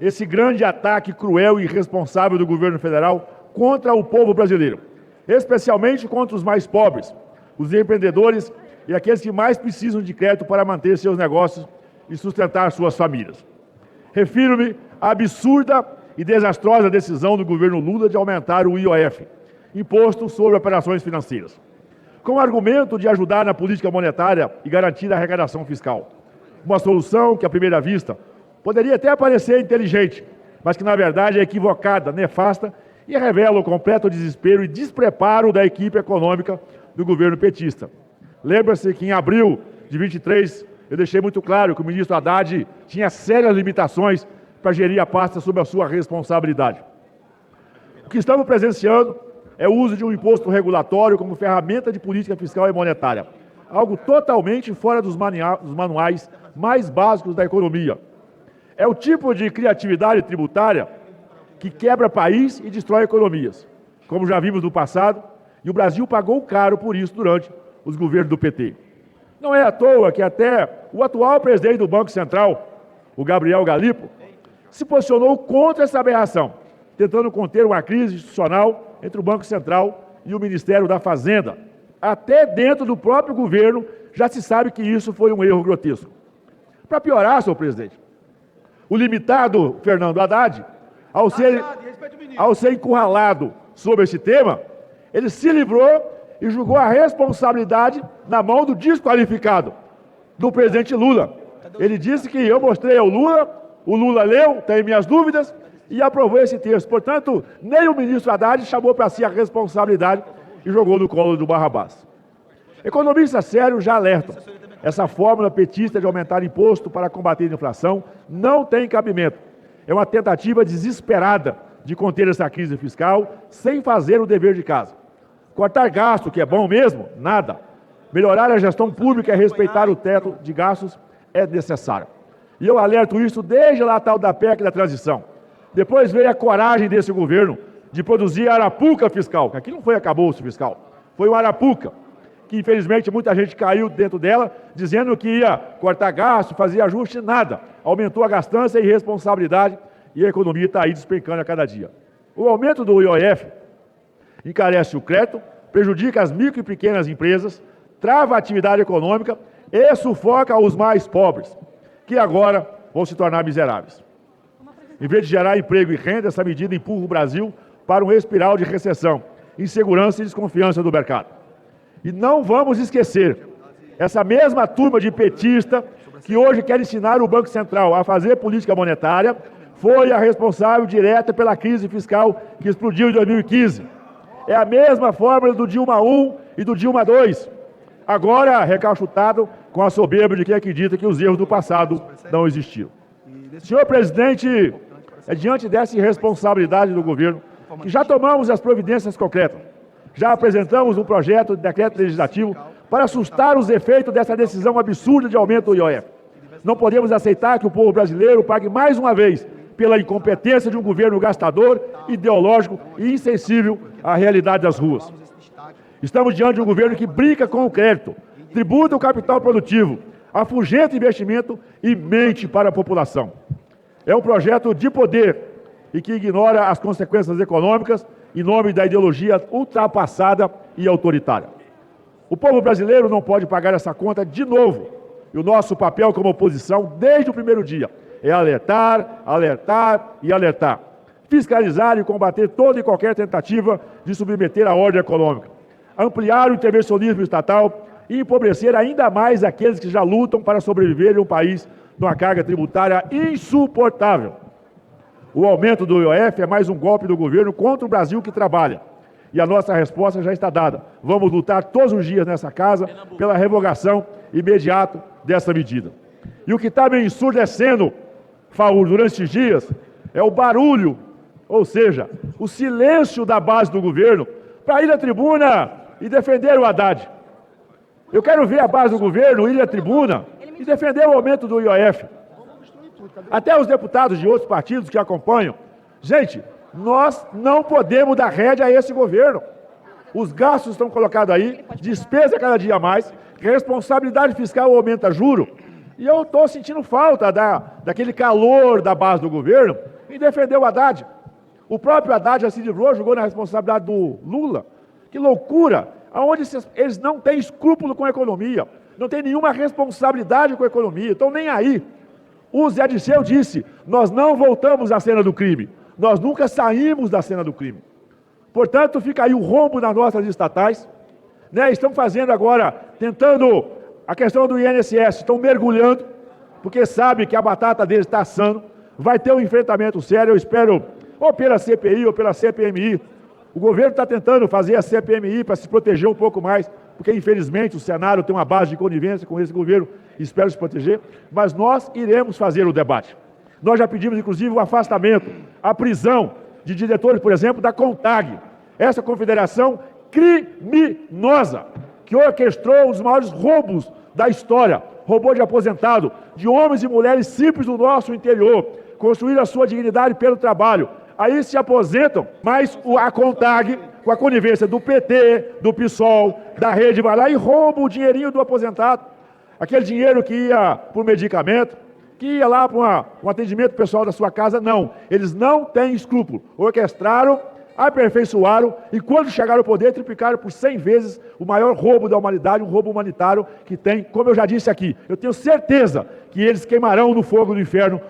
esse grande ataque cruel e irresponsável do governo federal contra o povo brasileiro, especialmente contra os mais pobres, os empreendedores e aqueles que mais precisam de crédito para manter seus negócios e sustentar suas famílias. Refiro-me à absurda e desastrosa decisão do governo Lula de aumentar o IOF, Imposto sobre Operações Financeiras, com o argumento de ajudar na política monetária e garantir a arrecadação fiscal. Uma solução que, à primeira vista, poderia até parecer inteligente, mas que, na verdade, é equivocada, nefasta e revela o completo desespero e despreparo da equipe econômica do governo petista. Lembra-se que, em abril de 23, eu deixei muito claro que o ministro Haddad tinha sérias limitações para gerir a pasta sob a sua responsabilidade. O que estamos presenciando é o uso de um imposto regulatório como ferramenta de política fiscal e monetária, algo totalmente fora dos manuais mais básicos da economia. É o tipo de criatividade tributária que quebra país e destrói economias, como já vimos no passado, e o Brasil pagou caro por isso durante os governos do PT. Não é à toa que até o atual presidente do Banco Central, o Gabriel Gallipo, se posicionou contra essa aberração, tentando conter uma crise institucional entre o Banco Central e o Ministério da Fazenda. Até dentro do próprio governo já se sabe que isso foi um erro grotesco. Para piorar, senhor presidente, o limitado Fernando Haddad, ao ser encurralado sobre esse tema, ele se livrou e jogou a responsabilidade na mão do desqualificado, do presidente Lula. Ele disse que eu mostrei ao Lula, o Lula leu, tem minhas dúvidas, e aprovou esse texto. Portanto, nem o ministro Haddad chamou para si a responsabilidade e jogou no colo do Barrabás. Economistas sérios já alertam. Essa fórmula petista de aumentar imposto para combater a inflação não tem cabimento. É uma tentativa desesperada de conter essa crise fiscal sem fazer o dever de casa. Cortar gasto, que é bom mesmo, nada. Melhorar a gestão pública e respeitar o teto de gastos é necessário. E eu alerto isso desde lá tal da PEC da transição. Depois veio a coragem desse governo de produzir a arapuca fiscal, que aqui não foi arcabouço fiscal, foi uma arapuca, que infelizmente muita gente caiu dentro dela, dizendo que ia cortar gasto, fazer ajuste, nada. Aumentou a gastança e irresponsabilidade e a economia está aí despencando a cada dia. O aumento do IOF encarece o crédito, prejudica as micro e pequenas empresas, trava a atividade econômica e sufoca os mais pobres, que agora vão se tornar miseráveis. Em vez de gerar emprego e renda, essa medida empurra o Brasil para uma espiral de recessão, insegurança e desconfiança do mercado. E não vamos esquecer, essa mesma turma de petista que hoje quer ensinar o Banco Central a fazer política monetária, foi a responsável direta pela crise fiscal que explodiu em 2015. É a mesma fórmula do Dilma I e do Dilma II, agora recalchutado com a soberba de quem acredita que os erros do passado não existiram. Senhor presidente, é diante dessa irresponsabilidade do governo que já tomamos as providências concretas. Já apresentamos um projeto de decreto legislativo para assustar os efeitos dessa decisão absurda de aumento do IOF. Não podemos aceitar que o povo brasileiro pague mais uma vez pela incompetência de um governo gastador, ideológico e insensível à realidade das ruas. Estamos diante de um governo que brinca com o crédito, tributa o capital produtivo, afugenta investimento e mente para a população. É um projeto de poder e que ignora as consequências econômicas em nome da ideologia ultrapassada e autoritária. O povo brasileiro não pode pagar essa conta de novo. E o nosso papel como oposição, desde o primeiro dia, é alertar, alertar e alertar. Fiscalizar e combater toda e qualquer tentativa de submeter a ordem econômica. Ampliar o intervencionismo estatal e empobrecer ainda mais aqueles que já lutam para sobreviver em um país numa carga tributária insuportável. O aumento do IOF é mais um golpe do governo contra o Brasil que trabalha. E a nossa resposta já está dada. Vamos lutar todos os dias nessa casa pela revogação imediata dessa medida. E o que está me ensurdecendo, Faur, durante esses dias, é o barulho, ou seja, o silêncio da base do governo para ir à tribuna e defender o Haddad. Eu quero ver a base do governo ir à tribuna e defender o aumento do IOF. Até os deputados de outros partidos que acompanham. Gente, nós não podemos dar rédea a esse governo. Os gastos estão colocados aí, despesa cada dia mais, responsabilidade fiscal aumenta juro. E eu estou sentindo falta daquele calor da base do governo em defender o Haddad. O próprio Haddad já se livrou, jogou na responsabilidade do Lula. Que loucura! Onde eles não têm escrúpulo com a economia, não têm nenhuma responsabilidade com a economia, estão nem aí. O Zé Dirceu disse, nós não voltamos à cena do crime, nós nunca saímos da cena do crime. Portanto, fica aí o rombo nas nossas estatais, né? Estão fazendo agora, tentando a questão do INSS, estão mergulhando, porque sabe que a batata deles está assando, vai ter um enfrentamento sério, eu espero, ou pela CPI ou pela CPMI. O governo está tentando fazer a CPMI para se proteger um pouco mais, porque infelizmente o Senado tem uma base de conivência com esse governo e espero se proteger, mas nós iremos fazer o debate. Nós já pedimos, inclusive, o afastamento, a prisão de diretores, por exemplo, da CONTAG, essa confederação criminosa, que orquestrou os maiores roubos da história, roubou de aposentado, de homens e mulheres simples do nosso interior, construíram a sua dignidade pelo trabalho. Aí se aposentam, mas a CONTAG, com a conivência do PT, do PSOL, da rede, vai lá e rouba o dinheirinho do aposentado. Aquele dinheiro que ia para o medicamento, que ia lá para um atendimento pessoal da sua casa, não. Eles não têm escrúpulo. Orquestraram, aperfeiçoaram e quando chegaram ao poder, triplicaram por 100 vezes o maior roubo da humanidade, um roubo humanitário que tem, como eu já disse aqui. Eu tenho certeza que eles queimarão no fogo do inferno